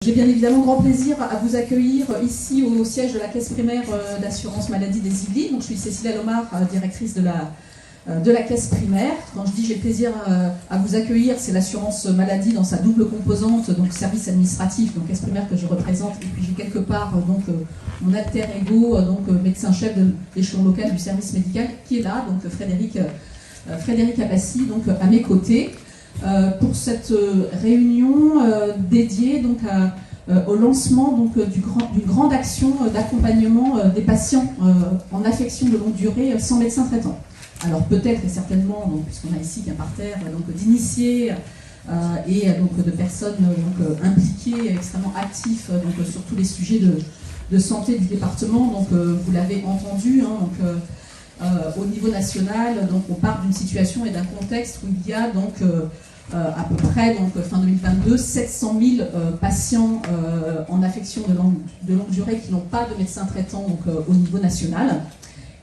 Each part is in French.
J'ai bien évidemment grand plaisir à vous accueillir ici au siège de la Caisse primaire d'assurance maladie des Yvelines. Donc, je suis Cécile Alomar, directrice de la Caisse primaire. Quand je dis j'ai le plaisir à vous accueillir, c'est l'assurance maladie dans sa double composante, donc service administratif, donc Caisse primaire que je représente, et puis j'ai quelque part mon alter ego, médecin-chef de l'échelon local du service médical, qui est là, donc Frédéric Abbassi, donc à mes côtés. Pour cette réunion dédiée au lancement d'une grande action d'accompagnement des patients en affection de longue durée sans médecin traitant. Alors peut-être et certainement, puisqu'on a ici qu'un parterre d'initiés et de personnes impliquées, extrêmement actifs sur tous les sujets de santé du département, vous l'avez entendu, au niveau national, on part d'une situation et d'un contexte où il y a à peu près fin 2022 700 000 patients en affection de longue durée qui n'ont pas de médecin traitant au niveau national.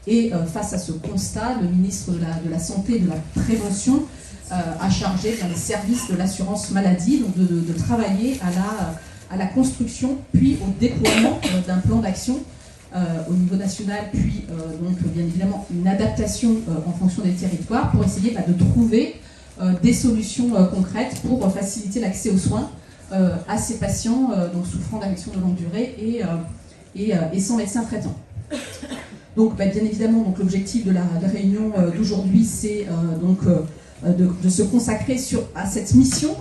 Et face à ce constat, le ministre de la Santé et de la Prévention a chargé dans les services de l'assurance maladie de travailler à la construction puis au déploiement d'un plan d'action au niveau national, puis bien évidemment une adaptation en fonction des territoires pour essayer de trouver des solutions concrètes pour faciliter l'accès aux soins à ces patients souffrant d'affections de longue durée et sans médecin traitant. Donc bien évidemment l'objectif de la réunion d'aujourd'hui, c'est de se consacrer à cette mission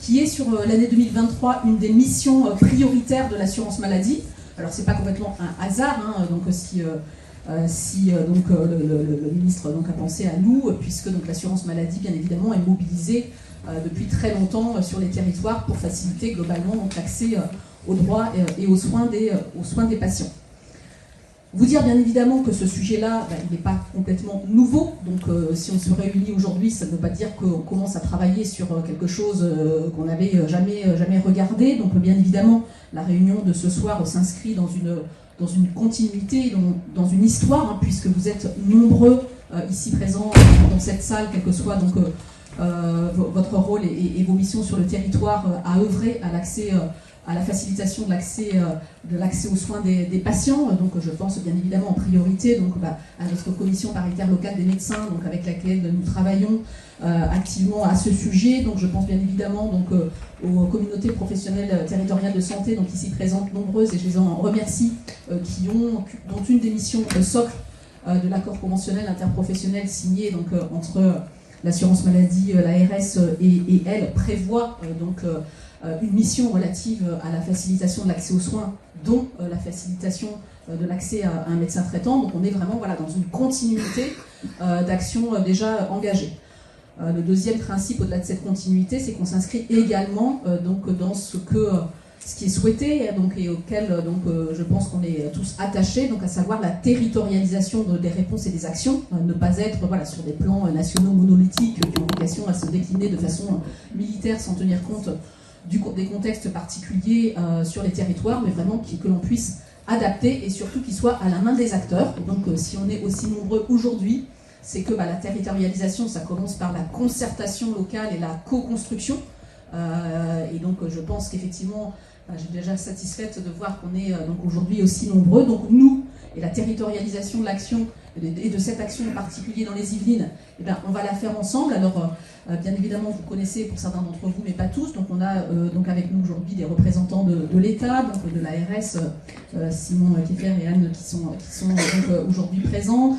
qui est sur l'année 2023 une des missions prioritaires de l'assurance maladie. Alors c'est pas complètement un hasard, si le ministre a pensé à nous, puisque l'assurance maladie bien évidemment est mobilisée depuis très longtemps sur les territoires pour faciliter globalement l'accès aux droits et aux soins des patients. Vous dire bien évidemment que ce sujet-là, il n'est pas complètement nouveau, si on se réunit aujourd'hui, ça ne veut pas dire qu'on commence à travailler sur quelque chose qu'on n'avait jamais regardé. Donc bien évidemment, la réunion de ce soir s'inscrit dans une continuité, dans une histoire, puisque vous êtes nombreux ici présents dans cette salle, quel que soit votre rôle et vos missions sur le territoire, à œuvrer à la facilitation de l'accès aux soins des patients. Je pense bien évidemment en priorité à notre commission paritaire locale des médecins, avec laquelle nous travaillons activement à ce sujet. Je pense bien évidemment aux communautés professionnelles territoriales de santé, ici présentes nombreuses, et je les en remercie, dont une des missions socle de l'accord conventionnel interprofessionnel signé entre l'assurance maladie, l'ARS et elle, prévoit une mission relative à la facilitation de l'accès aux soins, dont la facilitation de l'accès à un médecin traitant. Donc on est vraiment dans une continuité d'actions déjà engagées. Le deuxième principe au-delà de cette continuité, c'est qu'on s'inscrit également dans ce qui est souhaité et auquel je pense qu'on est tous attachés, à savoir la territorialisation des réponses et des actions, ne pas être sur des plans nationaux monolithiques qui ont vocation à se décliner de façon militaire sans tenir compte des contextes particuliers sur les territoires, mais vraiment que l'on puisse adapter et surtout qu'il soit à la main des acteurs. Si on est aussi nombreux aujourd'hui, c'est que la territorialisation, ça commence par la concertation locale et la co-construction. Je pense qu'effectivement, j'ai déjà satisfaite de voir qu'on est aujourd'hui aussi nombreux. Nous, et la territorialisation de l'action et de cette action en particulier dans les Yvelines, on va la faire ensemble. Alors, bien évidemment, vous connaissez pour certains d'entre vous, mais pas tous. On a avec nous aujourd'hui des représentants de l'État, de l'ARS, Simon Kieffer et Anne qui sont aujourd'hui présents.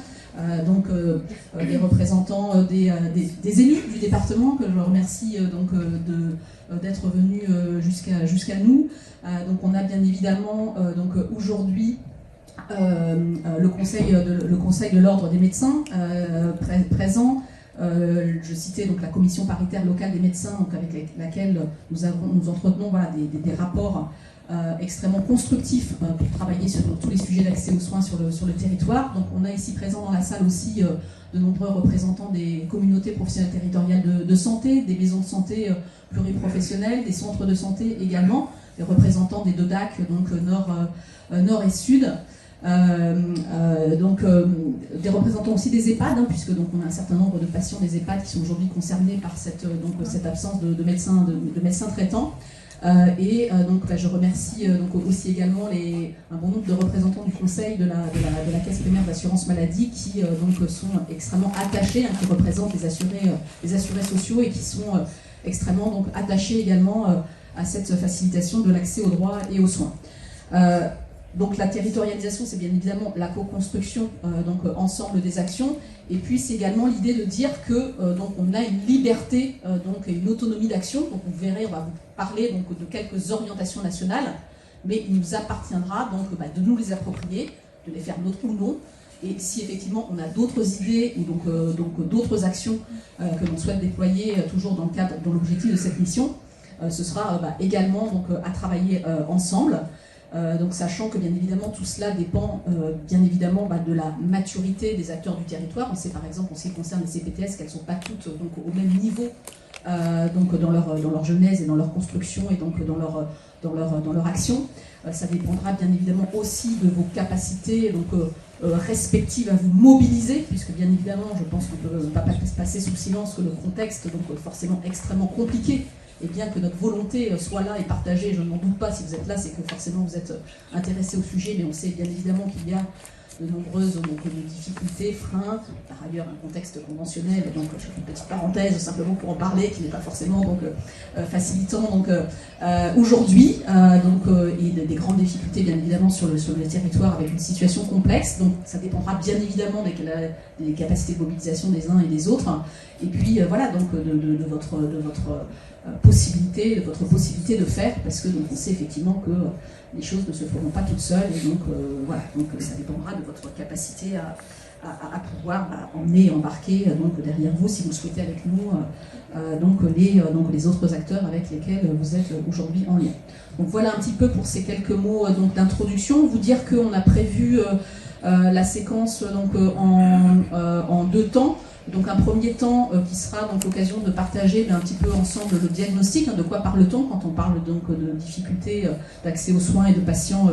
Des représentants des élus du département, que je remercie d'être venus jusqu'à nous. On a bien évidemment aujourd'hui le conseil de l'ordre des médecins présent. Je citais la commission paritaire locale des médecins, avec laquelle nous entretenons des rapports extrêmement constructifs pour travailler sur tous les sujets d'accès aux soins sur le territoire. On a ici présent dans la salle aussi de nombreux représentants des communautés professionnelles territoriales de santé, des maisons de santé pluriprofessionnelles, des centres de santé également, des représentants des DODAC, nord et sud. Des représentants aussi des EHPAD, puisque on a un certain nombre de patients des EHPAD qui sont aujourd'hui concernés par cette absence de médecins traitants. Donc je remercie donc aussi également un bon nombre de représentants du conseil de la caisse primaire d'assurance maladie qui donc sont extrêmement attachés, qui représentent les assurés sociaux et qui sont extrêmement donc attachés également à cette facilitation de l'accès aux droits et aux soins. Donc la territorialisation, c'est bien évidemment la co-construction donc ensemble des actions, et puis c'est également l'idée de dire que donc on a une liberté donc et une autonomie d'action. Donc vous verrez, on va vous parler donc de quelques orientations nationales, mais il nous appartiendra donc de nous les approprier, de les faire nôtres ou non. Et si effectivement on a d'autres idées ou donc d'autres actions que l'on souhaite déployer toujours dans le cadre, dans l'objectif de cette mission, ce sera également donc à travailler ensemble. Donc sachant que bien évidemment tout cela dépend bien évidemment de la maturité des acteurs du territoire. On sait par exemple en ce qui concerne les CPTS qu'elles ne sont pas toutes donc au même niveau donc dans leur genèse et dans leur construction et donc dans leur action. Ça dépendra bien évidemment aussi de vos capacités donc respectives à vous mobiliser, puisque bien évidemment je pense qu'on ne peut pas passer sous silence que le contexte donc forcément extrêmement compliqué. Et bien que notre volonté soit là et partagée, je n'en doute pas, si vous êtes là, c'est que forcément vous êtes intéressé au sujet, mais on sait bien évidemment qu'il y a de nombreuses de difficultés, freins, par ailleurs un contexte conventionnel, donc je fais une petite parenthèse simplement pour en parler, qui n'est pas forcément donc, facilitant donc, aujourd'hui, et des grandes difficultés bien évidemment sur le territoire avec une situation complexe, donc ça dépendra bien évidemment des capacités de mobilisation des uns et des autres, et puis voilà, donc de votre possibilité de faire, parce que donc, on sait effectivement que les choses ne se feront pas toutes seules, et donc voilà, donc ça dépendra de votre capacité à pouvoir emmener et embarquer donc derrière vous, si vous le souhaitez avec nous, donc les autres acteurs avec lesquels vous êtes aujourd'hui en lien. Donc voilà un petit peu pour ces quelques mots donc d'introduction. Vous dire qu'on a prévu la séquence donc en deux temps. Donc un premier temps qui sera donc l'occasion de partager un petit peu ensemble le diagnostic, de quoi parle-t-on quand on parle donc de difficultés d'accès aux soins et de patients,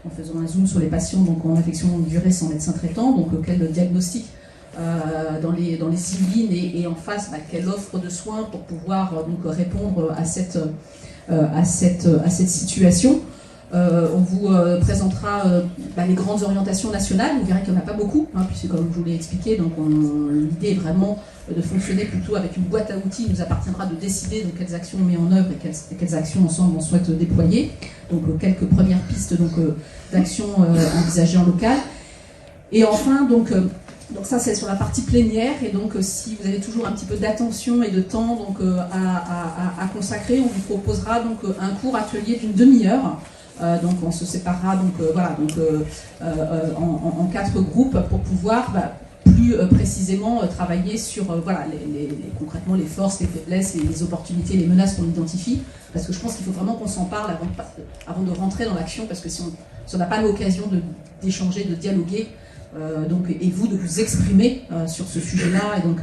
en faisant un zoom sur les patients donc en affection longue durée sans médecin traitant, donc quel diagnostic dans les 6 lignes et en face quelle offre de soins pour pouvoir donc répondre à cette situation. On vous présentera les grandes orientations nationales. Vous verrez qu'il n'y en a pas beaucoup, puisque comme je vous l'ai expliqué, l'idée est vraiment de fonctionner plutôt avec une boîte à outils. Il nous appartiendra de décider donc, quelles actions on met en œuvre et quelles actions ensemble on souhaite déployer. Donc quelques premières pistes d'actions envisagées en local. Et enfin, donc ça c'est sur la partie plénière, et donc si vous avez toujours un petit peu d'attention et de temps donc, à consacrer, on vous proposera donc, un court atelier d'une demi-heure. Donc on se séparera donc, en 4 groupes pour pouvoir plus précisément travailler sur concrètement les forces, les faiblesses, les opportunités, les menaces qu'on identifie, parce que je pense qu'il faut vraiment qu'on s'en parle avant de rentrer dans l'action, parce que si on n'a pas l'occasion d'échanger, de dialoguer, et vous de vous exprimer sur ce sujet-là, et donc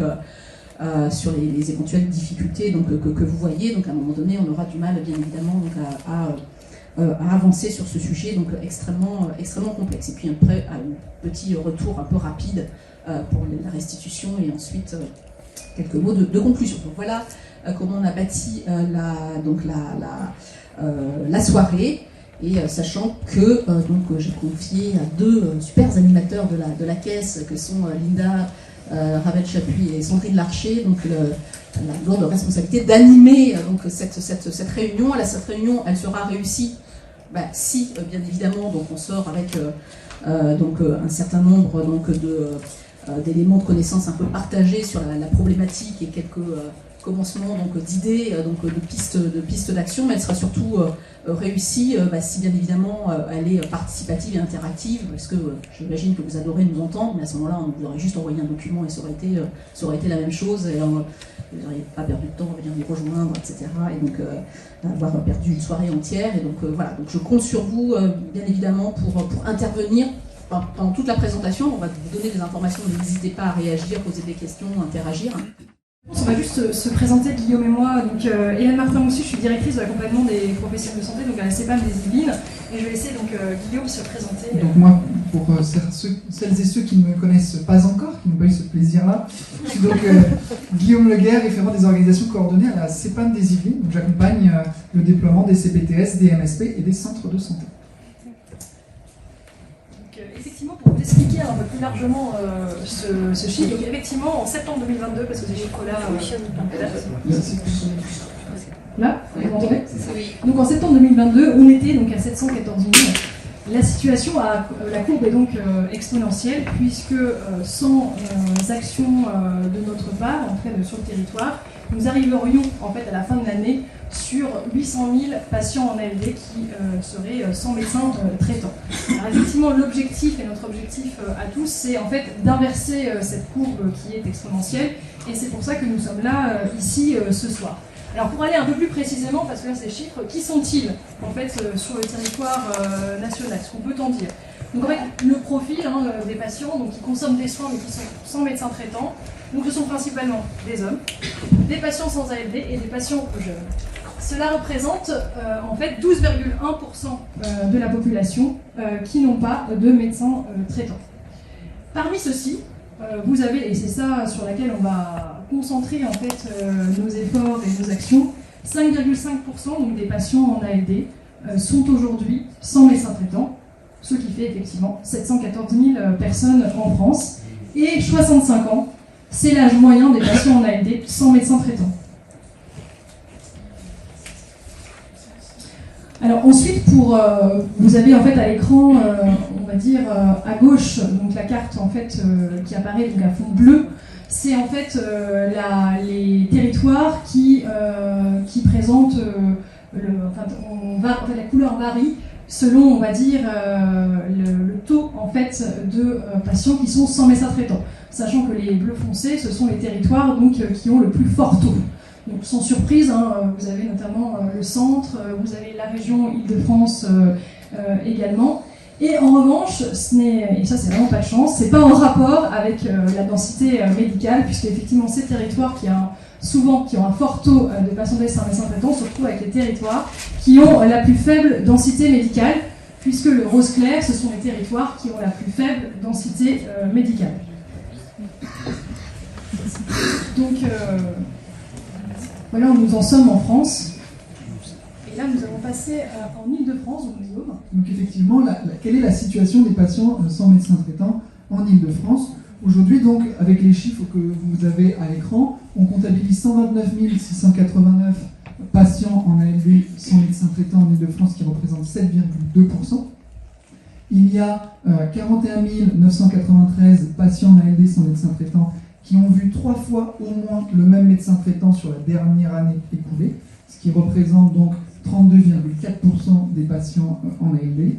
sur les éventuelles difficultés donc, que vous voyez, donc à un moment donné on aura du mal bien évidemment donc, à avancer sur ce sujet donc extrêmement complexe. Et puis après, un petit retour un peu rapide pour la restitution et ensuite quelques mots de conclusion. Donc voilà comment on a bâti la soirée, et sachant que j'ai confié à 2 super animateurs de la caisse que sont Linda Ravel-Chapuis et Sandrine Larcher, donc la lourde responsabilité d'animer cette réunion. Cette réunion, elle sera réussie si, bien évidemment, donc on sort avec un certain nombre d'éléments de connaissances un peu partagés sur la problématique et quelques commencements d'idées, de pistes d'action, mais elle sera surtout réussie si bien évidemment elle est participative et interactive, parce que j'imagine que vous adorez nous entendre, mais à ce moment-là on vous aurait juste envoyé un document et ça aurait été la même chose, et vous n'auriez pas perdu de temps à venir nous rejoindre, etc. Et donc avoir perdu une soirée entière. Et donc voilà, donc je compte sur vous bien évidemment pour intervenir pendant toute la présentation. On va vous donner des informations, n'hésitez pas à réagir, poser des questions, interagir. On va juste se présenter, Guillaume et moi. Donc, Hélène Martin-Moussu, je suis directrice de l'accompagnement des professionnels de santé, donc à la CEPAM des Yvelines. Et je vais laisser donc, Guillaume se présenter. Donc moi, pour celles et ceux qui ne me connaissent pas encore, qui n'ont pas eu ce plaisir-là, je suis donc Guillaume Leguer, référent des organisations coordonnées à la CEPAM des Yvelines. Donc j'accompagne le déploiement des CPTS, des MSP et des centres de santé. Effectivement, pour vous expliquer un peu plus largement ce chiffre, donc effectivement en septembre 2022, parce que ces chiffres-là, là, vous m'entendez ? Donc en septembre 2022, on était donc à 714 000. La situation, la courbe est donc exponentielle, puisque sans action de notre part, en fait sur le territoire, nous arriverions en fait à la fin de l'année sur 800 000 patients en ALD qui seraient sans médecin traitant. Alors effectivement, l'objectif et notre objectif à tous, c'est en fait d'inverser cette courbe qui est exponentielle, et c'est pour ça que nous sommes là ici ce soir. Alors pour aller un peu plus précisément, parce que là c'est des chiffres, qui sont-ils en fait sur le territoire national, ce qu'on peut en dire? Donc en fait le profil des patients donc, qui consomment des soins mais qui sont sans médecin traitant, donc ce sont principalement des hommes, des patients sans ALD et des patients jeunes. Cela représente en fait 12,1% de la population qui n'ont pas de médecin traitant. Parmi ceux-ci, vous avez, et c'est ça sur laquelle on va concentrer en fait nos efforts et nos actions, 5,5% donc des patients en ALD sont aujourd'hui sans médecin traitant, ce qui fait effectivement 714 000 personnes en France. Et 65 ans, c'est l'âge moyen des patients en ALD sans médecin traitant. Alors ensuite, vous avez en fait à l'écran, on va dire à gauche, donc la carte en fait qui apparaît donc à fond bleu, c'est en fait les territoires qui présentent, la couleur varie selon, on va dire, le taux en fait de patients qui sont sans médecin traitant, sachant que les bleus foncés, ce sont les territoires donc qui ont le plus fort taux. Donc sans surprise, vous avez notamment le centre, vous avez la région Île-de-France également. Et en revanche, et ça c'est vraiment pas de chance, c'est pas en rapport avec la densité médicale, puisque effectivement ces territoires qui ont un fort taux de patients sans médecin traitant se retrouvent avec les territoires qui ont la plus faible densité médicale, puisque le rose clair, ce sont les territoires qui ont la plus faible densité médicale. Donc voilà où nous en sommes en France. Et là, nous allons passer en Île-de-France, donc Guillaume. Donc effectivement, quelle est la situation des patients sans médecin traitant en Île-de-France? Aujourd'hui, donc, avec les chiffres que vous avez à l'écran, on comptabilise 129 689 patients en ALD sans médecin traitant en Île-de-France, qui représente 7,2%. Il y a 41 993 patients en ALD sans médecin traitant qui ont vu 3 fois au moins le même médecin traitant sur la dernière année écoulée, ce qui représente donc 32,4% des patients en ALD,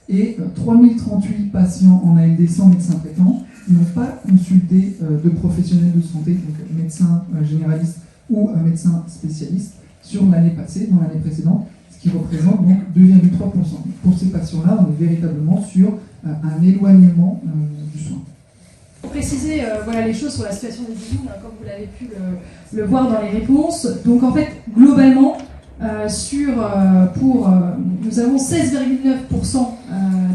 et 3038 patients en ALD sans médecin traitant n'ont pas consulté de professionnels de santé, donc médecin généraliste ou un médecin spécialiste, sur l'année passée, dans l'année précédente, ce qui représente donc 2,3%. Pour ces patients-là, on est véritablement sur un éloignement du soin. Pour préciser les choses sur la situation des Yvelines, comme vous l'avez pu le voir dans les réponses, donc en fait, globalement, nous avons 16,9%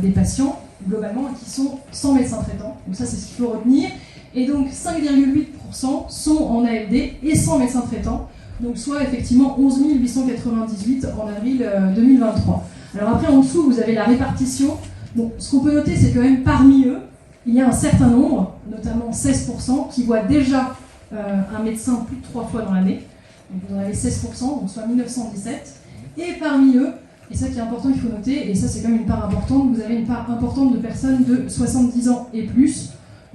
des patients, globalement, qui sont sans médecin traitant. Donc ça, c'est ce qu'il faut retenir. Et donc 5,8% sont en ALD et sans médecin traitant, donc soit effectivement 11 898 en avril 2023. Alors après, en dessous, vous avez la répartition. Bon, ce qu'on peut noter, c'est que quand même parmi eux, il y a un certain nombre, notamment 16%, qui voient déjà un médecin plus de 3 fois dans l'année. Donc vous en avez 16%, donc soit 1917. Et parmi eux, et ça qui est important, il faut noter, et ça c'est quand même une part importante, vous avez une part importante de personnes de 70 ans et plus,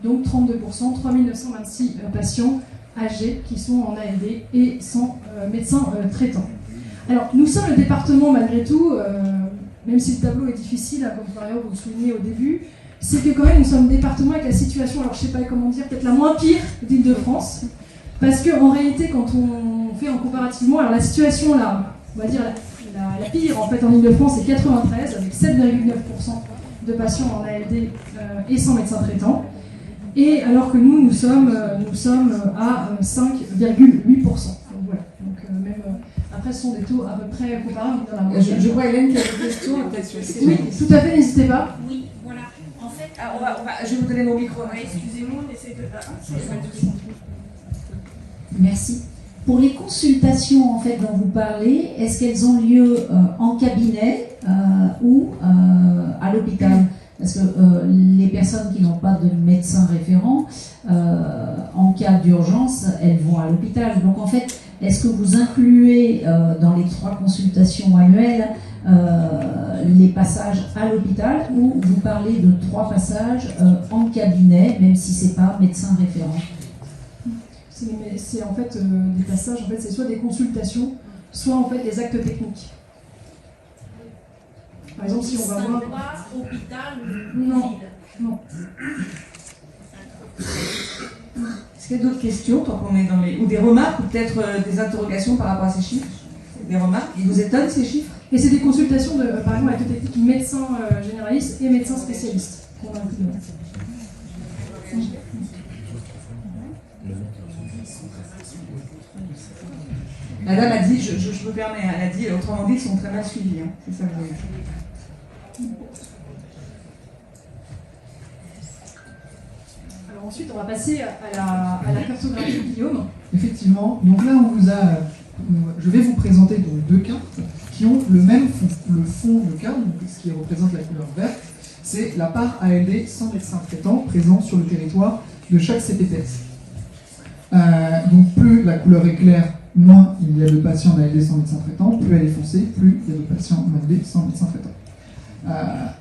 donc 32%, 3926 patients âgés qui sont en ALD et sans médecin traitant. Alors nous sommes le département malgré tout, même si le tableau est difficile, comme par exemple vous le soulignez au début, c'est que quand même nous sommes département avec la situation, alors je sais pas comment dire, peut-être la moins pire d'Île-de-France, parce qu'en réalité quand on fait en comparativement, alors la situation là, on va dire la pire en fait en Île-de-France c'est 93 avec 7,9% de patients en ALD et sans médecin traitant. Et alors que nous sommes à 5,8%. Donc voilà. Donc, même, après, ce sont des taux à peu près comparables dans la moyenne. Je vois Hélène qui a des questions. Oui, tout à fait, n'hésitez pas. Oui, voilà. En fait, je vais vous donner mon micro. excusez-moi, on essaie de... Merci. Pour les consultations en fait dont vous parlez, est-ce qu'elles ont lieu en cabinet ou à l'hôpital? Parce que les personnes qui n'ont pas de médecin référent, en cas d'urgence, elles vont à l'hôpital. Donc en fait, est-ce que vous incluez dans les 3 consultations annuelles les passages à l'hôpital ou vous parlez de 3 passages en cabinet, même si ce n'est pas médecin référent? C'est en fait des passages, en fait, c'est soit des consultations, soit en fait des actes techniques. Par exemple, si on va voir... hôpital Non. Est-ce qu'il y a d'autres questions, tant qu'on est dans les... ou des remarques, ou peut-être des interrogations par rapport à ces chiffres? Des remarques? Ils vous étonnent ces chiffres? Et c'est des consultations de, par exemple, actes techniques médecins généralistes et médecins spécialistes qu'on a inclus. La dame a dit, je me permets, elle a dit, autrement dit, ils sont très mal suivis. Hein. C'est ça que je veux dire. Alors ensuite, on va passer à la cartographie de Guillaume. Effectivement, donc là on vous a, je vais vous présenter donc 2 cartes qui ont le même fond. Le fond de carte, donc ce qui représente la couleur verte, c'est la part ALD sans médecin traitant présent sur le territoire de chaque CPTS. Donc plus la couleur est claire, moins il y a de patients en ALD sans médecin traitant, plus elle est foncée, plus il y a de patients en ALD sans médecin traitant.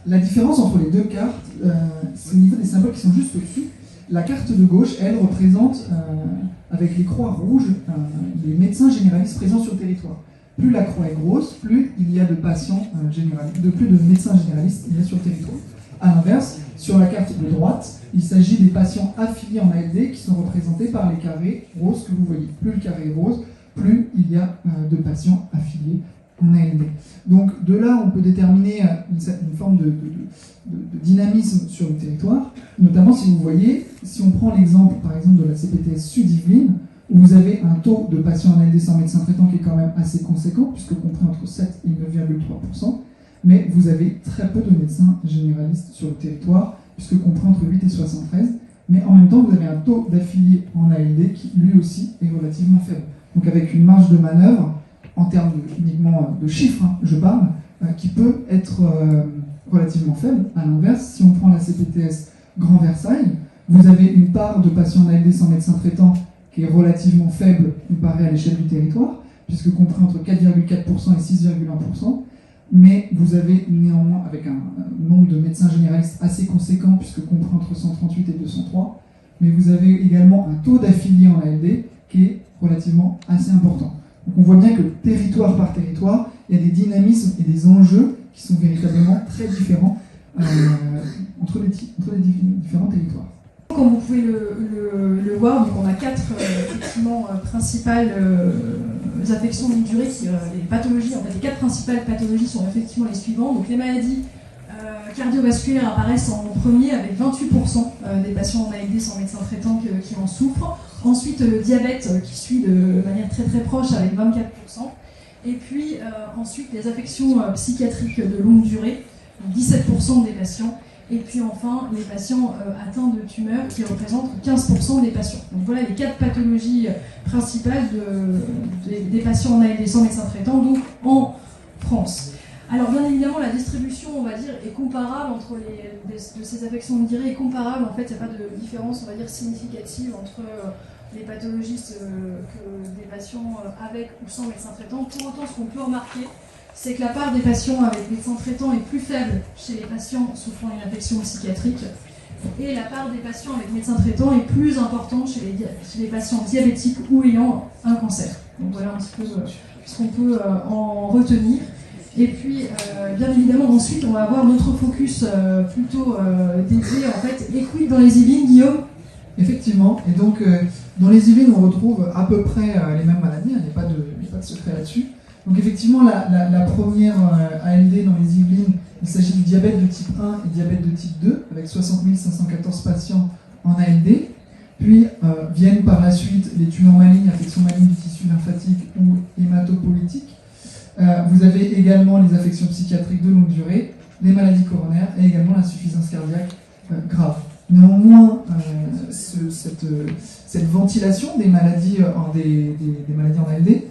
La différence entre les 2 cartes, c'est au niveau des symboles qui sont juste au-dessus. La carte de gauche, elle, représente, avec les croix rouges, les médecins généralistes présents sur le territoire. Plus la croix est grosse, plus il y a de patients généralistes, plus de médecins généralistes il y a sur le territoire. A l'inverse, sur la carte de droite, il s'agit des patients affiliés en ALD qui sont représentés par les carrés roses que vous voyez. Plus le carré est rose, plus il y a de patients affiliés en ALD. Donc de là, on peut déterminer une forme de dynamisme sur le territoire, notamment si vous voyez, si on prend l'exemple par exemple de la CPTS Sud-Yvelines, où vous avez un taux de patients en ALD sans médecin traitant qui est quand même assez conséquent, puisque compris entre 7 et 9,3%, mais vous avez très peu de médecins généralistes sur le territoire, puisque compris entre 8 et 73, mais en même temps vous avez un taux d'affiliés en ALD qui lui aussi est relativement faible. Donc avec une marge de manœuvre, en termes uniquement de chiffres, hein, je parle, qui peut être relativement faible. À l'inverse, si on prend la CPTS Grand Versailles, vous avez une part de patients en ALD sans médecin traitant qui est relativement faible comparée à l'échelle du territoire, puisque compris entre 4,4% et 6,1%, mais vous avez néanmoins, avec un nombre de médecins généralistes assez conséquent, puisque compris entre 138 et 203, mais vous avez également un taux d'affiliés en ALD qui est relativement assez important. Donc on voit bien que territoire par territoire, il y a des dynamismes et des enjeux qui sont véritablement très différents entre les différents territoires. Comme vous pouvez le voir, donc on a 4 effectivement, principales affections de longue durée, les pathologies, en fait les 4 principales pathologies sont effectivement les suivantes. Donc les maladies cardiovasculaires apparaissent en premier avec 28% des patients en ALD sans médecin traitant qui en souffrent. Ensuite le diabète qui suit de manière très très proche avec 24%. Et puis ensuite les affections psychiatriques de longue durée, 17% des patients. Et puis enfin, les patients atteints de tumeurs qui représentent 15% des patients. Donc voilà les 4 pathologies principales des patients en ALD sans médecin traitant, donc en France. Alors bien évidemment, la distribution, on va dire, est comparable entre de ces affections de durée est comparable. En fait, il n'y a pas de différence, on va dire, significative entre les pathologistes que des patients avec ou sans médecin traitant. Pour autant, ce qu'on peut remarquer, c'est que la part des patients avec médecin traitant est plus faible chez les patients souffrant d'une affection psychiatrique et la part des patients avec médecin traitant est plus importante chez les patients diabétiques ou ayant un cancer. Donc voilà un petit peu ce qu'on peut en retenir. Et puis, bien évidemment, ensuite, on va avoir notre focus plutôt dédié, en fait, et quid dans les Yvelines, Guillaume? Effectivement, et donc dans les Yvelines, on retrouve à peu près les mêmes maladies, il n'y a pas de secret là-dessus. Donc effectivement, la première ALD dans les Yvelines, il s'agit du diabète de type 1 et diabète de type 2, avec 60 514 patients en ALD, puis viennent par la suite les tumeurs malignes, affections malignes du tissu lymphatique ou hématopoïétique. Vous avez également les affections psychiatriques de longue durée, les maladies coronaires et également l'insuffisance cardiaque grave. Néanmoins, cette ventilation des maladies, des maladies en ALD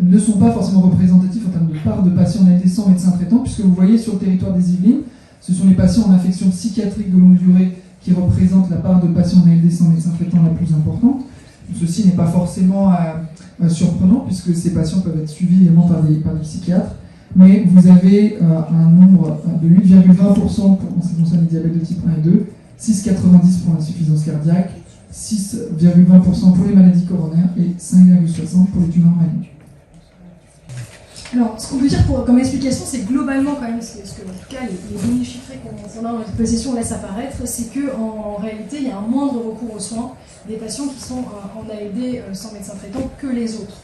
ne sont pas forcément représentatifs en termes de part de patients en ALD sans médecin traitant, puisque vous voyez sur le territoire des Yvelines, ce sont les patients en affection psychiatrique de longue durée qui représentent la part de patients en ALD sans médecin traitant la plus importante. Ceci n'est pas forcément surprenant, puisque ces patients peuvent être suivis également par des psychiatres. Mais vous avez un nombre de 8,20% en ce qui concerne les diabètes de type 1 et 2, 6,90 pour l'insuffisance cardiaque, 6,20% pour les maladies coronaires et 5,60 pour les tumeurs malignes. Alors, ce qu'on peut dire comme explication, c'est globalement quand même, ce que en tout cas les données chiffrées qu'on a dans notre possession laissent apparaître, c'est qu'en réalité, il y a un moindre recours aux soins des patients qui sont en ALD sans médecin traitant que les autres.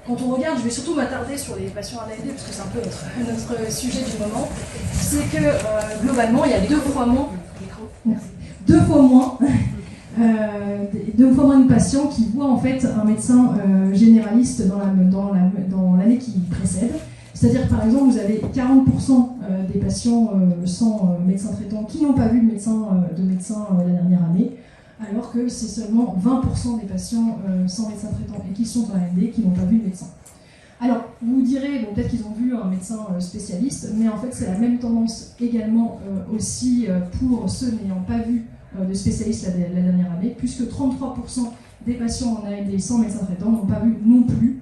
Quand on regarde, je vais surtout m'attarder sur les patients en ALD, parce que c'est un peu notre sujet du moment, c'est que globalement, il y a deux fois moins de patients qui voient en fait un médecin généraliste dans l'année qui précède. C'est-à-dire, par exemple, vous avez 40% des patients sans médecin traitant qui n'ont pas vu de médecin la dernière année, alors que c'est seulement 20% des patients sans médecin traitant et qui sont en ALD qui n'ont pas vu de médecin. Alors, vous direz, bon, peut-être qu'ils ont vu un médecin spécialiste, mais en fait, c'est la même tendance également aussi pour ceux n'ayant pas vu de spécialistes la dernière année, puisque 33% des patients en ALD sans médecin traitant n'ont pas vu non plus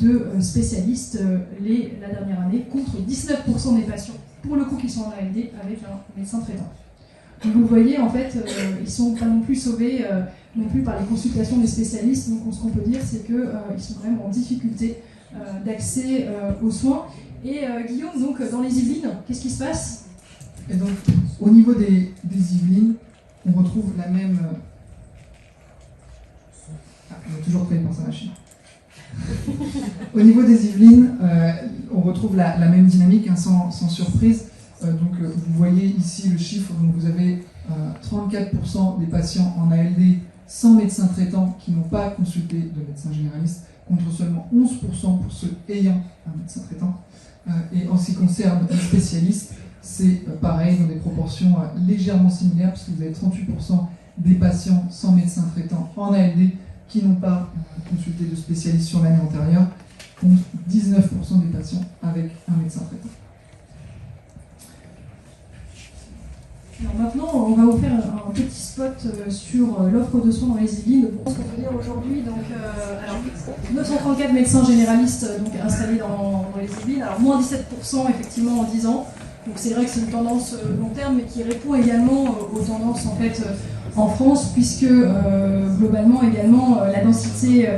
de spécialistes la dernière année, contre 19% des patients, pour le coup, qui sont en ALD avec un médecin traitant. Donc vous le voyez, en fait, ils ne sont pas non plus sauvés non plus par les consultations des spécialistes. Donc ce qu'on peut dire, c'est qu'ils sont vraiment en difficulté d'accès aux soins. Et Guillaume, donc dans les Yvelines, qu'est-ce qui se passe? Et donc, au niveau des Yvelines, on retrouve la même... on est toujours prêt par sa machine. Au niveau des Yvelines, on retrouve la même dynamique, hein, sans surprise. Vous voyez ici le chiffre, donc vous avez 34% des patients en ALD sans médecin traitant qui n'ont pas consulté de médecin généraliste, contre seulement 11% pour ceux ayant un médecin traitant. Et en ce qui concerne les spécialistes, c'est pareil, dans des proportions légèrement similaires, puisque vous avez 38% des patients sans médecin traitant en ALD qui n'ont pas consulté de spécialiste sur l'année antérieure, contre 19% des patients avec un médecin traitant. Alors maintenant, on va vous faire un petit spot sur l'offre de soins dans les Yvelines. Ce qu'on peut dire aujourd'hui, donc, 934 médecins généralistes installés dans les Yvelines, alors moins 17% effectivement en 10 ans. Donc c'est vrai que c'est une tendance long terme, mais qui répond également aux tendances en fait en France, puisque globalement également la densité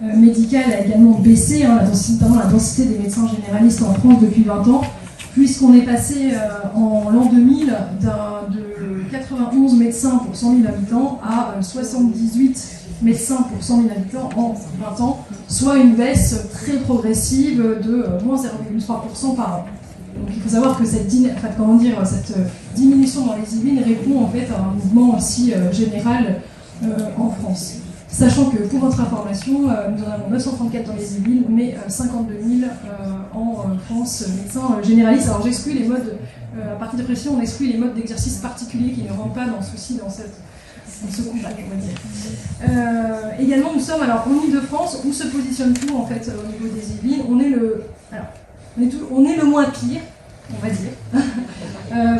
médicale a également baissé, hein, notamment la densité des médecins généralistes en France depuis 20 ans. Puisqu'on est passé en l'an 2000 de 91 médecins pour 100 000 habitants à 78 médecins pour 100 000 habitants en 20 ans, soit une baisse très progressive de moins 0,3% par an. Donc il faut savoir que cette diminution dans les Yvelines répond en fait à un mouvement aussi général en France. Sachant que, pour votre information, nous en avons 934 dans les Yvelines, mais 52 000 en France, médecins généralistes. Alors j'exclus les modes, à partir de précision, on exclut les modes d'exercice particuliers qui ne rentrent pas dans ce combat, on va dire. Également, nous sommes en Ile-de-France, où se positionne tout en fait au niveau des Yvelines. On est le moins pire, on va dire,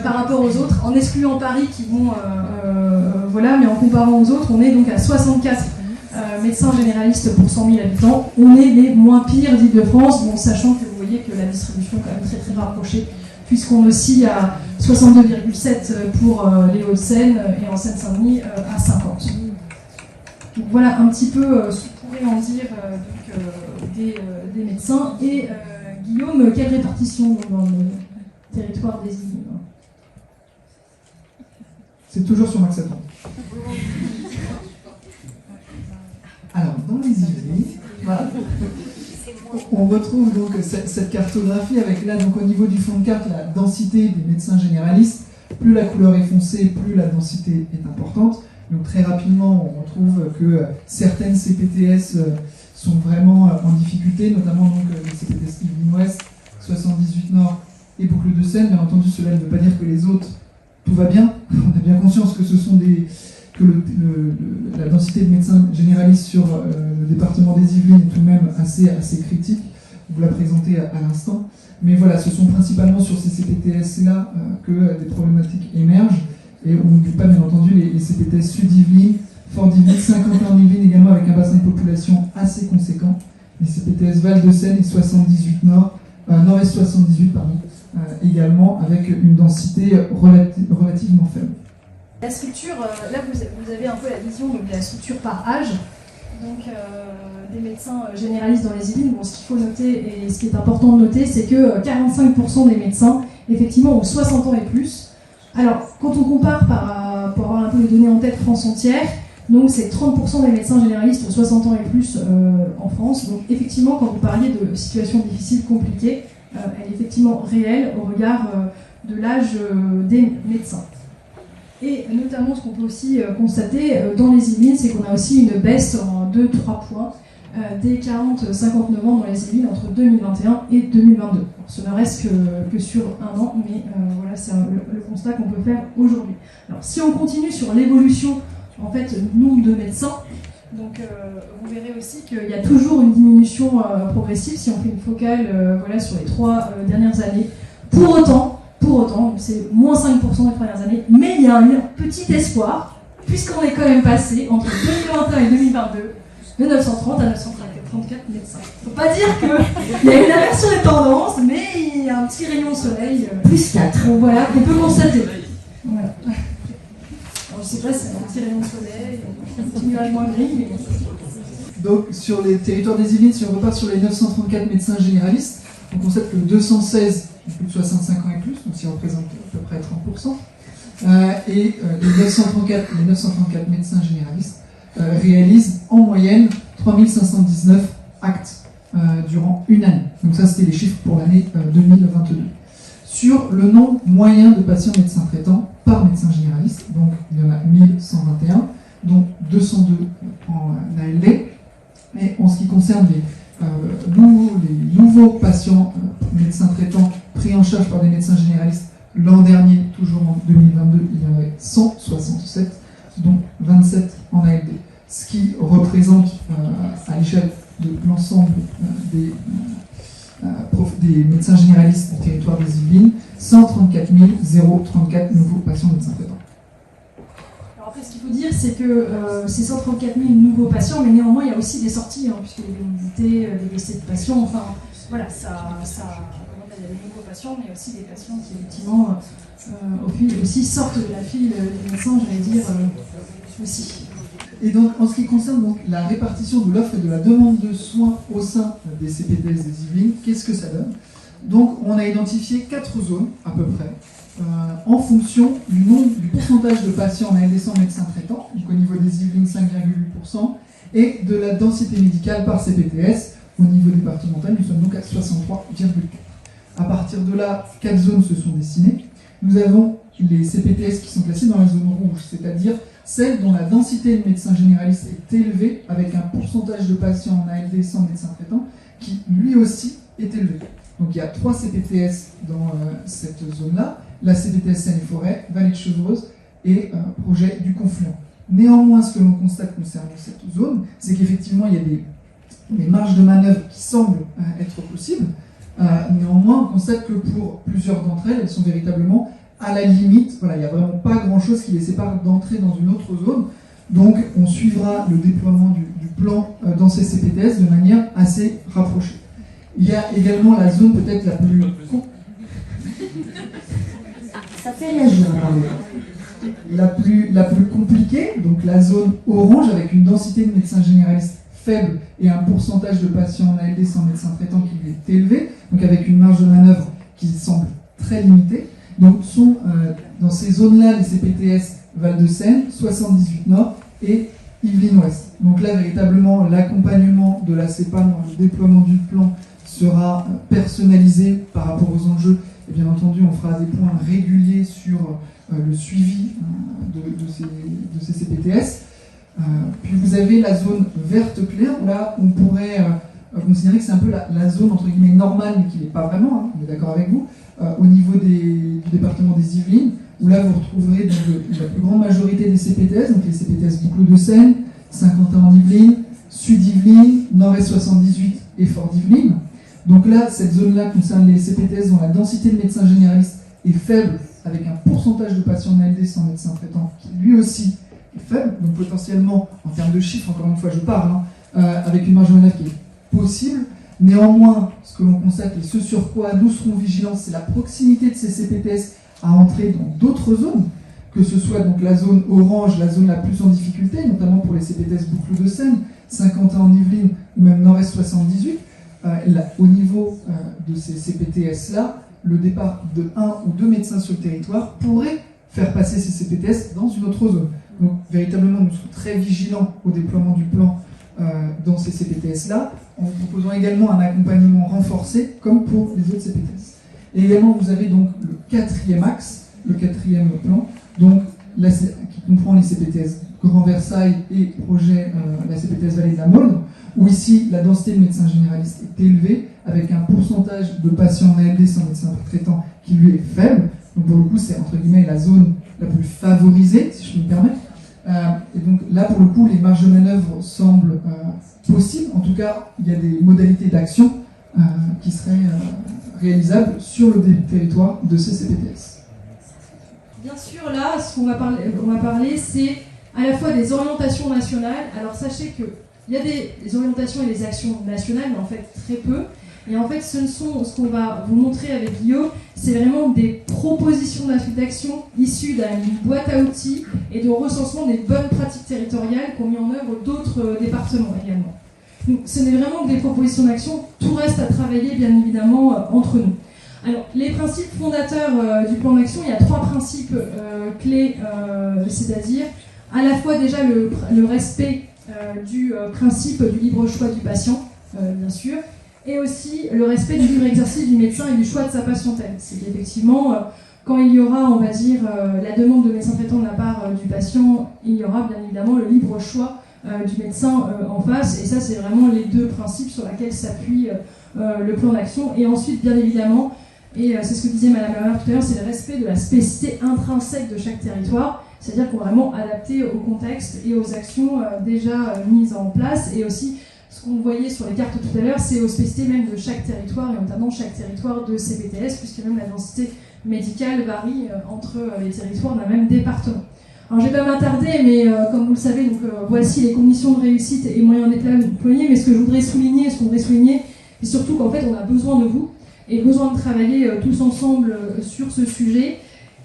par rapport aux autres, en excluant Paris qui vont, mais en comparant aux autres, on est donc à 64 médecins généralistes pour 100 000 habitants. On est les moins pires d'Île-de-France, bon, sachant que vous voyez que la distribution est quand même très très rapprochée, puisqu'on oscille à 62,7 pour les Hauts-de-Seine et en Seine-Saint-Denis à 50. Donc voilà un petit peu ce qu'on pourrait en dire des médecins. Et Guillaume, quelle répartition dans le territoire des Yvelines? C'est toujours sur Max Attend. Alors, dans les Yvelines, voilà, on retrouve donc cette cartographie avec là, donc au niveau du fond de carte, la densité des médecins généralistes. Plus la couleur est foncée, plus la densité est importante. Donc très rapidement, on retrouve que certaines CPTS sont vraiment en difficulté, notamment donc, les CPTS Yvelines Ouest, 78 Nord et Boucle de Seine. Bien entendu, cela ne veut pas dire que les autres, tout va bien. On a bien conscience que ce sont la densité de médecins généralistes sur le département des Yvelines est tout de même assez critique. Vous la présentez à l'instant. Mais voilà, ce sont principalement sur ces CPTS-là que des problématiques émergent. Et on n'oublie pas, bien entendu, les CPTS Sud-Yvelines, Fort-d'Yvelines, Saint-Quentin-en-Yvelines également, avec un bassin de population assez conséquent. Les CPTS Val-de-Seine et 78 Nord, Nord-Est 78, pardon, également, avec une densité relativement faible. La structure, là vous avez un peu la vision de la structure par âge. Donc, des médecins généralistes dans les Yvelines. Bon, ce qu'il faut noter et ce qui est important de noter, c'est que 45% des médecins, effectivement, ont 60 ans et plus. Alors, quand on compare, pour avoir un peu les données en tête, France entière, donc c'est 30% des médecins généralistes ont 60 ans et plus en France. Donc, effectivement, quand vous parliez de situations difficiles, compliquées, elle est effectivement réelle au regard de l'âge des médecins. Et notamment, ce qu'on peut aussi constater dans les Yvelines, c'est qu'on a aussi une baisse en 2-3 points des 40-59 ans dans les Yvelines entre 2021 et 2022. Alors, ce ne reste que sur un an, mais voilà, c'est le constat qu'on peut faire aujourd'hui. Alors, si on continue sur l'évolution, en fait, nous, de médecins, donc vous verrez aussi qu'il y a toujours une diminution progressive si on fait une focale voilà, sur les 3 dernières années. Pour autant, c'est moins 5% les premières années, mais il y a un petit espoir, puisqu'on est quand même passé entre 2021 et 2022 de 930 à 934 médecins. Faut pas dire qu'il y a une inversion des tendances, mais il y a un petit rayon de soleil. Plus 4. Voilà, qu'on peut constater. Voilà. Alors, je sais pas si c'est un petit rayon de soleil, un petit nuage moins gris, mais... Donc sur les territoires des Yvelines, si on repart sur les 934 médecins généralistes, on constate que 216 plus de 65 ans et plus, donc ça représente à peu près 30%, et les 934 médecins généralistes réalisent en moyenne 3519 actes durant une année. Donc ça, c'était les chiffres pour l'année 2022. Sur le nombre moyen de patients médecins traitants par médecin généraliste, donc il y en a 1121, dont 202 en ALD. Et en ce qui concerne les nouveaux patients médecins traitants pris en charge par des médecins généralistes, l'an dernier, toujours en 2022, il y en avait 167, dont 27 en ALD. Ce qui représente à l'échelle de l'ensemble des médecins généralistes du territoire des Yvelines, 134 034 nouveaux patients médecins traitants. Alors après, ce qu'il faut dire, c'est que ces 134 000 nouveaux patients, mais néanmoins, il y a aussi des sorties, puisque les mobilités, les décès de patients, enfin, voilà, il y a des nouveaux patients, mais aussi des patients qui, effectivement, aussi sortent de la file des médecins, j'allais dire, aussi. Et donc, en ce qui concerne donc, la répartition de l'offre et de la demande de soins au sein des CPTS des Yvelines, qu'est-ce que ça donne? Donc, on a identifié 4 zones, à peu près, en fonction du pourcentage de patients en ALD sans médecin traitant, donc au niveau des Yvelines 5,8%, et de la densité médicale par CPTS. Au niveau départemental, nous sommes donc à 63,4%. À partir de là, 4 zones se sont dessinées. Nous avons les CPTS qui sont classés dans la zone rouge, c'est-à-dire celles dont la densité de médecins généralistes est élevée, avec un pourcentage de patients en ALD sans médecin traitant, qui lui aussi est élevé. Donc il y a 3 CPTS dans cette zone-là, la CPTS Seine-et-Forêt, Vallée de Chevreuse et Projet du Confluent. Néanmoins, ce que l'on constate concernant cette zone, c'est qu'effectivement il y a des marges de manœuvre qui semblent être possibles. Néanmoins, on constate que pour plusieurs d'entre elles, elles sont véritablement à la limite. Voilà, il n'y a vraiment pas grand-chose qui les sépare d'entrer dans une autre zone. Donc, on suivra le déploiement du plan dans ces CPTS de manière assez rapprochée. Il y a également la zone peut-être la plus... Ça fait réagir. La plus compliquée, donc la zone orange, avec une densité de médecins généralistes faible et un pourcentage de patients en ALD sans médecin traitant qui est élevé, donc avec une marge de manœuvre qui semble très limitée. Donc sont dans ces zones-là les CPTS Val-de-Seine, 78 Nord et Yvelines Ouest. Donc là, véritablement, l'accompagnement de la CEPAM dans le déploiement du plan sera personnalisé par rapport aux enjeux. Et bien entendu, on fera des points réguliers sur le suivi de ces CPTS. Puis vous avez la zone verte claire, où là on pourrait considérer que c'est un peu la zone entre guillemets normale, mais qui n'est pas vraiment, hein, on est d'accord avec vous, au niveau du département des Yvelines, où là vous retrouverez donc, la plus grande majorité des CPTS, donc les CPTS Boucles de Seine, Saint-Quentin en Yvelines, Sud-Yvelines, Nord-Est 78 et Fort-d'Yvelines. Donc là, cette zone-là concerne les CPTS dont la densité de médecins généralistes est faible, avec un pourcentage de patients en ALD sans médecin traitant qui lui aussi est faible, donc potentiellement, en termes de chiffres, encore une fois je parle, avec une marge de manœuvre qui est possible. Néanmoins, ce que l'on constate et ce sur quoi nous serons vigilants, c'est la proximité de ces CPTS à entrer dans d'autres zones, que ce soit donc la zone orange, la zone la plus en difficulté, notamment pour les CPTS Boucles de Seine, Saint-Quentin en Yvelines ou même Nord-Est 78. Au niveau de ces CPTS-là, le départ de 1 ou 2 médecins sur le territoire pourrait faire passer ces CPTS dans une autre zone. Donc véritablement, nous serons très vigilants au déploiement du plan dans ces CPTS-là, en vous proposant également un accompagnement renforcé, comme pour les autres CPTS. Et également, vous avez donc le 4e axe, le 4e plan, donc, qui comprend les CPTS Grand Versailles et projet la CPTS Vallée de la Maulne, où ici, la densité de médecins généralistes est élevée, avec un pourcentage de patients en ALD sans médecin traitant qui lui est faible. Donc pour le coup, c'est entre guillemets la zone la plus favorisée, si je puis me permettre. Et donc là, pour le coup, les marges de manœuvre semblent possibles. En tout cas, il y a des modalités d'action qui seraient réalisables sur le territoire de ces CPTS. Bien sûr, là, ce qu'on va parler, c'est à la fois des orientations nationales. Alors sachez qu'il y a des orientations et des actions nationales, mais en fait très peu. Et en fait, ce qu'on va vous montrer avec Guillaume, c'est vraiment des propositions d'action issues d'une boîte à outils et de recensement des bonnes pratiques territoriales qu'ont mis en œuvre d'autres départements également. Donc ce n'est vraiment que des propositions d'action, tout reste à travailler bien évidemment entre nous. Alors, les principes fondateurs du plan d'action, il y a 3 principes clés, c'est-à-dire à la fois déjà le respect du principe du libre choix du patient, bien sûr, et aussi le respect du libre exercice du médecin et du choix de sa patientèle. C'est qu'effectivement, quand il y aura, on va dire, la demande de médecin traitant de la part du patient, il y aura bien évidemment le libre choix du médecin en face, et ça c'est vraiment les 2 principes sur lesquels s'appuie le plan d'action. Et ensuite, bien évidemment, et c'est ce que disait Madame Lamar tout à l'heure, c'est le respect de la spécificité intrinsèque de chaque territoire, c'est-à-dire qu'on va vraiment adapter au contexte et aux actions déjà mises en place, et aussi ce qu'on voyait sur les cartes tout à l'heure, c'est aux spécificités même de chaque territoire, et notamment chaque territoire de CPTS, puisque même la densité médicale varie entre les territoires d'un même département. Alors je ne vais pas m'attarder, mais comme vous le savez, donc, voici les conditions de réussite et moyens déployés, mais ce qu'on voudrait souligner, c'est surtout qu'en fait on a besoin de vous, et besoin de travailler tous ensemble sur ce sujet,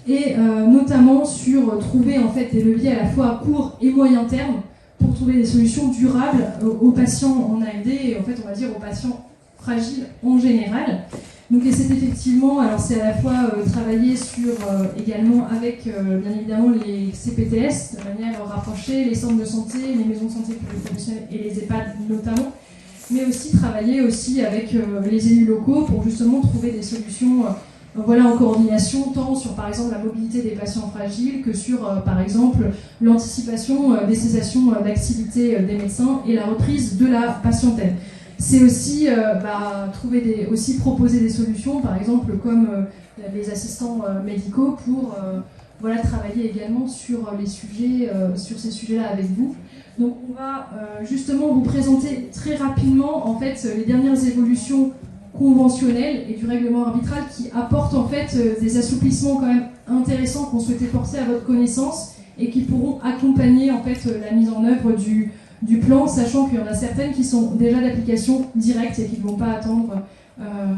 et notamment sur trouver en fait des leviers à la fois à court et moyen terme pour trouver des solutions durables aux patients en ALD et en fait on va dire aux patients fragiles en général. Donc et c'est effectivement, alors c'est à la fois travailler sur également avec bien évidemment les CPTS de manière rapprochée, les centres de santé, les maisons de santé pluriprofessionnelles et les EHPAD notamment, mais aussi travailler aussi avec les élus locaux pour justement trouver des solutions en coordination, tant sur par exemple la mobilité des patients fragiles que sur par exemple l'anticipation des cessations d'activité des médecins et la reprise de la patientèle. C'est aussi proposer des solutions, par exemple comme les assistants médicaux pour travailler également sur ces sujets-là avec vous. Donc on va justement vous présenter très rapidement en fait les dernières évolutions conventionnelles et du règlement arbitral qui apportent en fait des assouplissements quand même intéressants qu'on souhaitait porter à votre connaissance et qui pourront accompagner en fait la mise en œuvre du plan, sachant qu'il y en a certaines qui sont déjà d'application directe et qui ne vont pas attendre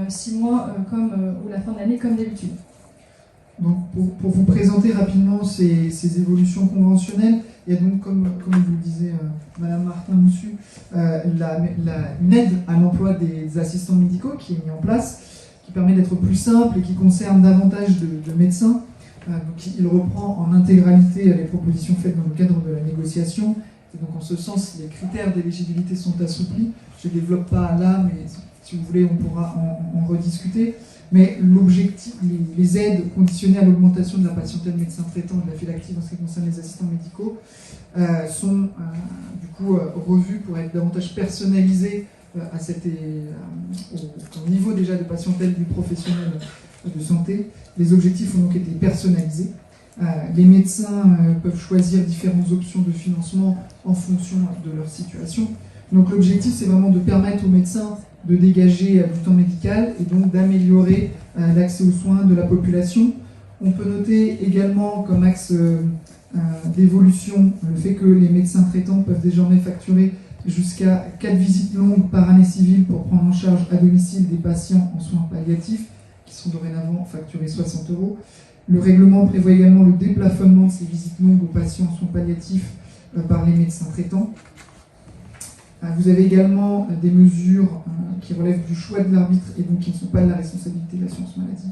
6 mois ou la fin de l'année comme d'habitude. Donc pour vous présenter rapidement ces évolutions conventionnelles, il y a donc, comme vous le disait Madame Martin-Moussu, une aide à l'emploi des assistants médicaux qui est mise en place, qui permet d'être plus simple et qui concerne davantage de médecins. Donc il reprend en intégralité les propositions faites dans le cadre de la négociation. Et donc en ce sens, les critères d'éligibilité sont assouplis. Je ne développe pas là, mais si vous voulez, on pourra en rediscuter. Mais l'objectif, les aides conditionnées à l'augmentation de la patientèle médecin traitant de la file active en ce qui concerne les assistants médicaux sont du coup revues pour être davantage personnalisées au niveau déjà de patientèle du professionnel de santé. Les objectifs ont donc été personnalisés. Les médecins peuvent choisir différentes options de financement en fonction de leur situation. Donc l'objectif, c'est vraiment de permettre aux médecins de dégager du temps médical et donc d'améliorer l'accès aux soins de la population. On peut noter également comme axe d'évolution le fait que les médecins traitants peuvent désormais facturer jusqu'à 4 visites longues par année civile pour prendre en charge à domicile des patients en soins palliatifs, qui sont dorénavant facturés 60 €. Le règlement prévoit également le déplafonnement de ces visites longues aux patients en soins palliatifs par les médecins traitants. Vous avez également des mesures qui relèvent du choix de l'arbitre et donc qui ne sont pas de la responsabilité de l'assurance maladie.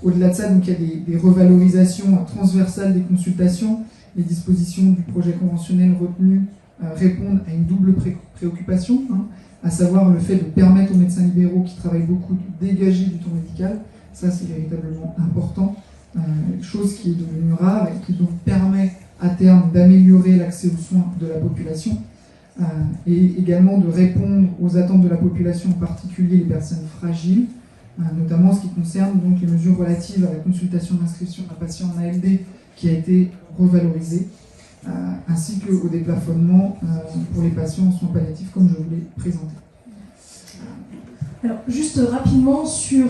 Au-delà de ça, donc, il y a des revalorisations transversales des consultations. Les dispositions du projet conventionnel retenu répondent à une double préoccupation, à savoir le fait de permettre aux médecins libéraux qui travaillent beaucoup de dégager du temps médical. Ça, c'est véritablement important, chose qui est devenue rare et qui donc permet à terme d'améliorer l'accès aux soins de la population. Et également de répondre aux attentes de la population, en particulier les personnes fragiles, notamment en ce qui concerne donc les mesures relatives à la consultation d'inscription d'un patient en ALD qui a été revalorisée, ainsi qu'au déplafonnement pour les patients en soins palliatifs, comme je vous l'ai présenté. Alors, juste rapidement sur,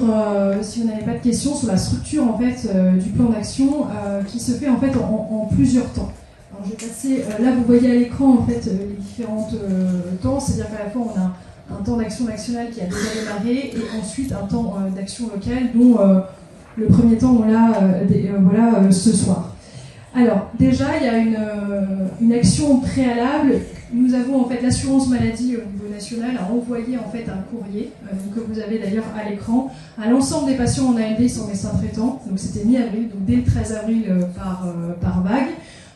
si vous n'avez pas de questions, sur la structure en fait du plan d'action qui se fait en fait en plusieurs temps. Alors, je vais passer, là vous voyez à l'écran en fait les différents temps, c'est-à-dire qu'à la fois on a un temps d'action nationale qui a déjà démarré et ensuite un temps d'action locale dont le premier temps on l'a ce soir. Alors déjà il y a une action préalable. Nous avons en fait l'assurance maladie au niveau national a envoyé en fait un courrier que vous avez d'ailleurs à l'écran à l'ensemble des patients en ALD sans médecin traitant. Donc c'était mi-avril, donc dès le 13 avril par vague,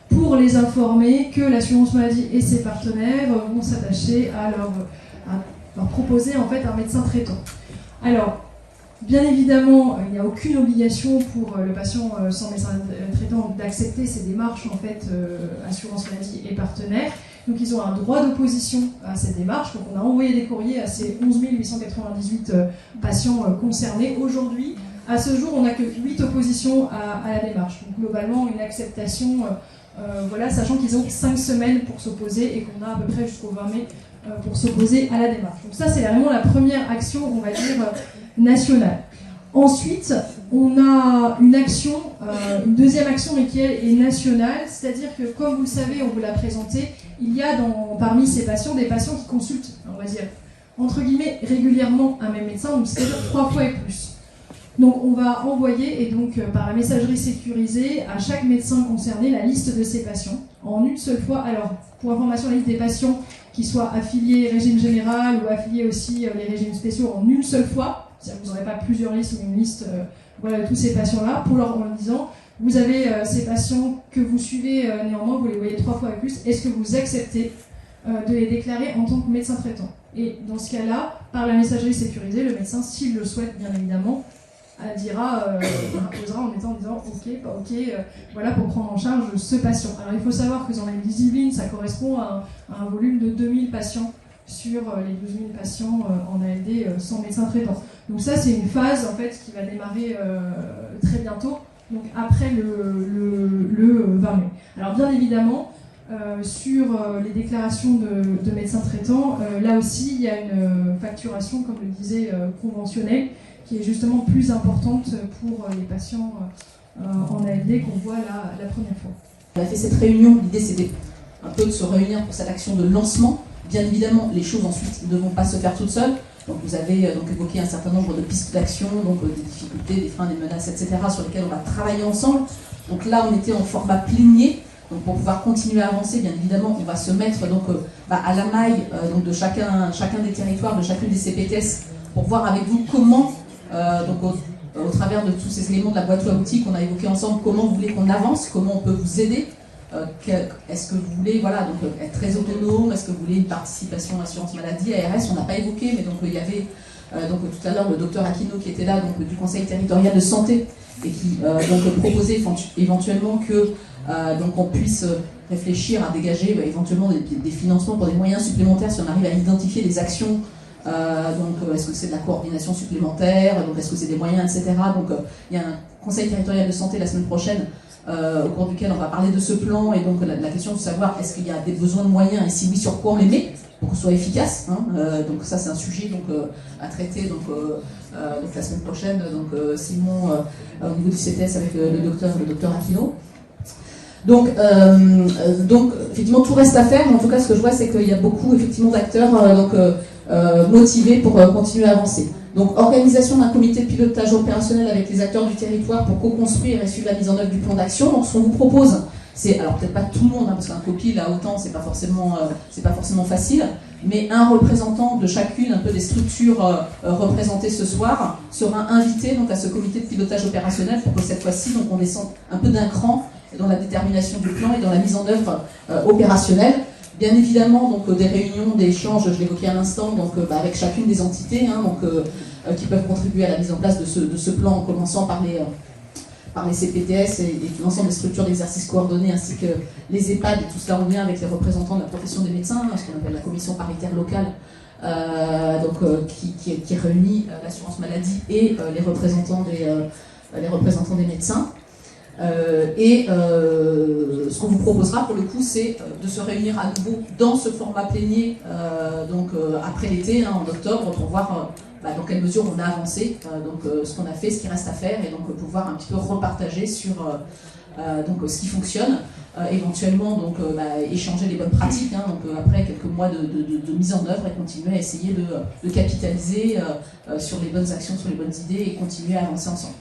pour les informer que l'assurance maladie et ses partenaires vont s'attacher à leur proposer en fait un médecin traitant. Alors, bien évidemment, il n'y a aucune obligation pour le patient sans médecin traitant d'accepter ces démarches en fait assurance maladie et partenaires. Donc ils ont un droit d'opposition à cette démarche. Donc on a envoyé des courriers à ces 11 898 patients concernés. Aujourd'hui, à ce jour, on n'a que 8 oppositions à la démarche. Donc globalement, une acceptation, sachant qu'ils ont 5 semaines pour s'opposer et qu'on a à peu près jusqu'au 20 mai pour s'opposer à la démarche. Donc ça, c'est vraiment la première action, on va dire, nationale. Ensuite, on a une action, une deuxième action, mais qui est nationale, c'est-à-dire que, comme vous le savez, on vous l'a présenté, il y a parmi ces patients des patients qui consultent, on va dire, entre guillemets, régulièrement un même médecin, donc c'est-à-dire 3 fois et plus. Donc on va envoyer, et donc par la messagerie sécurisée, à chaque médecin concerné la liste de ces patients, en une seule fois. Alors, pour information, la liste des patients qui soient affiliés régime général ou affiliés aussi les régimes spéciaux en une seule fois, c'est-à-dire que vous n'aurez pas plusieurs listes, mais une liste de tous ces patients-là, en leur disant, vous avez ces patients que vous suivez néanmoins, vous les voyez 3 fois et plus, est-ce que vous acceptez de les déclarer en tant que médecin traitant? Et dans ce cas-là, par la messagerie sécurisée, le médecin, s'il le souhaite bien évidemment, imposera en disant ok, pas ok, voilà, pour prendre en charge ce patient. Alors il faut savoir que dans les disciplines, ça correspond à un volume de 2000 patients sur les 12 000 patients en ALD sans médecin traitant. Donc ça, c'est une phase en fait qui va démarrer très bientôt, donc après le 20 mai. Alors bien évidemment, sur les déclarations de médecins traitants, là aussi, il y a une facturation, comme le disait, conventionnelle, qui est justement plus importante pour les patients en ALD qu'on voit la première fois. On a fait cette réunion, l'idée c'était un peu de se réunir pour cette action de lancement. Bien évidemment, les choses ensuite ne vont pas se faire toutes seules. Donc vous avez évoqué un certain nombre de pistes d'action, donc des difficultés, des freins, des menaces, etc., sur lesquelles on va travailler ensemble. Donc là, on était en format plénier. Donc pour pouvoir continuer à avancer, bien évidemment, on va se mettre à la maille de chacun des territoires, de chacune des CPTS, pour voir avec vous comment, au travers de tous ces éléments de la boîte à outils qu'on a évoqués ensemble, comment vous voulez qu'on avance, comment on peut vous aider. Est-ce que vous voulez être très autonome? Est-ce que vous voulez une participation à l'assurance maladie, ARS? On n'a pas évoqué, mais donc il y avait donc tout à l'heure le docteur Aquino qui était là, donc du Conseil territorial de santé, et qui donc proposait éventuellement que donc on puisse réfléchir à dégager éventuellement des financements pour des moyens supplémentaires si on arrive à identifier des actions. Donc est-ce que c'est de la coordination supplémentaire, donc est-ce que c'est des moyens, etc. Donc il y a un Conseil territorial de santé la semaine prochaine au cours duquel on va parler de ce plan, et donc la question de savoir est-ce qu'il y a des besoins de moyens et si oui, sur quoi on les met pour qu'on soit efficace. Donc ça c'est un sujet donc, à traiter donc la semaine prochaine. Donc Simon au niveau du CTS avec le docteur Aquino. Donc effectivement tout reste à faire, mais en tout cas ce que je vois c'est qu'il y a beaucoup effectivement d'acteurs motivés pour continuer à avancer. Donc organisation d'un comité de pilotage opérationnel avec les acteurs du territoire pour co-construire et suivre la mise en œuvre du plan d'action. Donc ce qu'on vous propose, c'est, alors peut-être pas tout le monde, parce qu'un copil là autant c'est pas forcément facile, mais un représentant de chacune un peu des structures représentées ce soir sera invité donc à ce comité de pilotage opérationnel pour que cette fois-ci donc on descende un peu d'un cran dans la détermination du plan et dans la mise en œuvre opérationnelle. Bien évidemment, donc des réunions, des échanges, je l'évoquais à l'instant, donc avec chacune des entités, qui peuvent contribuer à la mise en place de ce plan, en commençant par les CPTS et l'ensemble des structures d'exercice coordonné, ainsi que les EHPAD, et tout cela en lien avec les représentants de la profession des médecins, ce qu'on appelle la commission paritaire locale, qui réunit l'assurance maladie et les représentants des médecins. Ce qu'on vous proposera pour le coup, c'est de se réunir à nouveau dans ce format plénier après l'été, en octobre, pour voir dans quelle mesure on a avancé, ce qu'on a fait, ce qui reste à faire, et donc pouvoir un petit peu repartager sur ce qui fonctionne, éventuellement échanger les bonnes pratiques, après quelques mois de mise en œuvre, et continuer à essayer de capitaliser sur les bonnes actions, sur les bonnes idées, et continuer à avancer ensemble.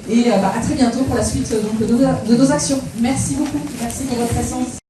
Et à très bientôt pour la suite de nos actions. Merci beaucoup, merci pour votre présence.